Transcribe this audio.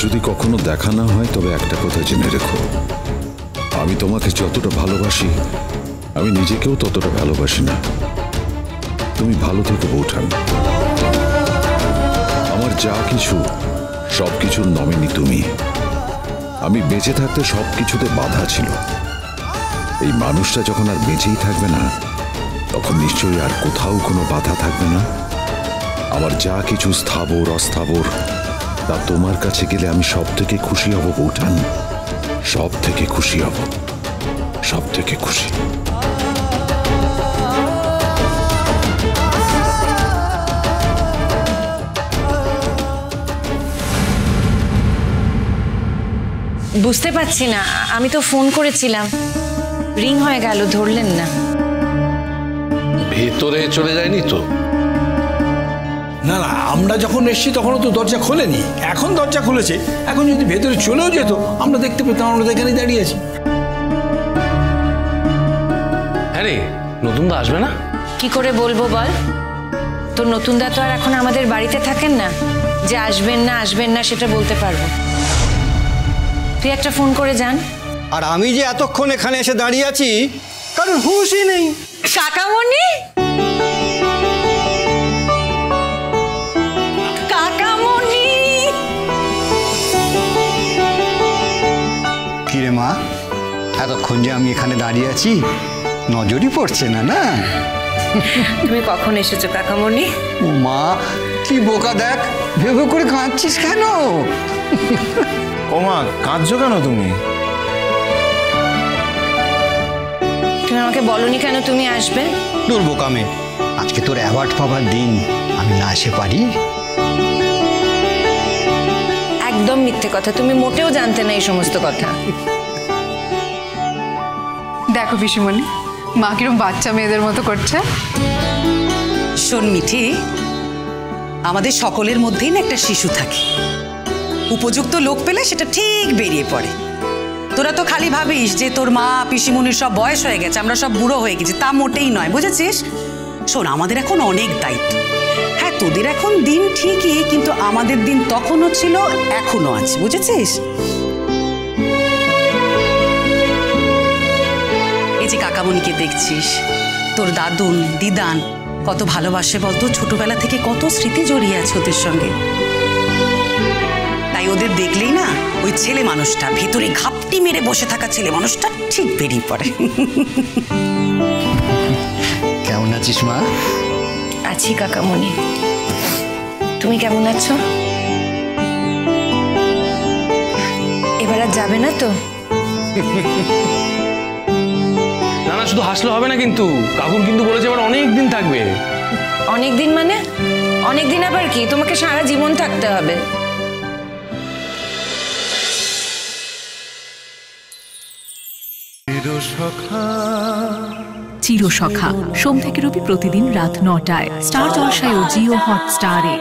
যদি কখনো দেখা না হয় তবে একটা কথা জেনে রেখো, আমি তোমাকে যতটা ভালোবাসি আমি নিজেকেও ততটা ভালোবাসি না। তুমি ভালো থেকো বৌঠান। আমার যা কিছু সবকিছুর নমিনি তুমি। আমি বেঁচে থাকতে সবকিছুতে বাধা ছিল। এই মানুষটা যখন আর বেঁচেই থাকবে না তখন নিশ্চয়ই আর কোথাও কোনো বাধা থাকবে না। আমার যা কিছু স্থাবর অস্থাবর তা তোমার কাছে গেলে আমি সব থেকে খুশি হব বৌঠান, সব থেকে খুশি হব, সব থেকে খুশি। বুঝতে পারছি না, আমি তো ফোন করেছিলাম, রিং হয়ে গেল, ধরলেন না। ভেতরে চলে যায়নি তো? না না, আমরা যখন এসেছি তখনও তো দরজা খোলেনি, এখন দরজা খুলেছে। এখন যদি ভেতরে চলেও যেত আমরা দেখতে পেতাম, আমরা এখানেই দাঁড়িয়ে আছি। আরে নতুন দা আসবে না? কি করে বলবো বল? তোর নতুন দা তো আর এখন আমাদের বাড়িতে থাকেন না যে আসবেন না সেটা বলতে পারবো। তুই একটা ফোন করে যান। আর আমি যে এতক্ষণ এখানে এসে দাঁড়িয়ে আছি কারণ হুঁশই নেই। কাকামণি, কাকামণি। কিরে মা, এতক্ষণ যে আমি এখানে দাঁড়িয়ে আছি নজরই পড়ছে না? না তুমি কখন এসেছো কাকামণি? ও মা, কি বোকা দেখ, ভেবে করে কাঁদছিস কেন? ও মা, কাঁদছো কেন তুমি? তুমি আমাকে বলনি কেন তুমি আসবে? দূর বোকা মেয়ে, আজকে তোর অ্যাওয়ার্ড পাবার দিন, আমি না এসে পারি? একদম মিথ্যে কথা, তুমি মোটেও জানতে না এই সমস্ত কথা। দেখো পিসিমণি, মা কিরম বাচ্চা মেয়েদের মতো করছে। শোন মিঠি, আমাদের সকলের মধ্যেই না একটা শিশু থাকে, উপযুক্ত লোক পেলে সেটা ঠিক বেরিয়ে পড়ে। তোরা তো খালি ভাবিস যে তোর মা পিসিমণির সব বয়স হয়ে গেছে, আমরা সব বুড়ো হয়ে গেছি, তা মোটেই নয়, বুঝেছিস? শোন, আমাদের এখন অনেক দায়িত্ব। হ্যাঁ, তোদের এখন দিন ঠিকই, কিন্তু আমাদের দিন তখনও ছিল, এখনো আছে, বুঝেছিস? এই যে কাকামণিকে দেখছিস, তোর দাদুন দিদান কত ভালোবাসে বলতো, ছোটবেলা থেকে কত স্মৃতি জড়িয়ে আছে ওদের সঙ্গে। তাই ওদের দেখলেই না ওই ছেলে মানুষটা, ভেতরে ঘাপটি মেরে বসে থাকা ছেলে মানুষটা ঠিক বেরিয়ে পড়ে। কেমন আছিস মা? আছি কাকামণি, তুমি কেমন আছো? এবার আর যাবে না তো? না না, শুধু হাসলে হবে না কিন্তু, কাকুর কিন্তু বলেছে এবার অনেক দিন থাকবে। অনেক দিন মানে? অনেক দিন আবার কি? তোমাকে সারা জীবন থাকতে হবে। চিরসখা সোম থেকে রবি প্রতিদিন রাত ৯টায় স্টার জলসায় ও জিও হটস্টারে।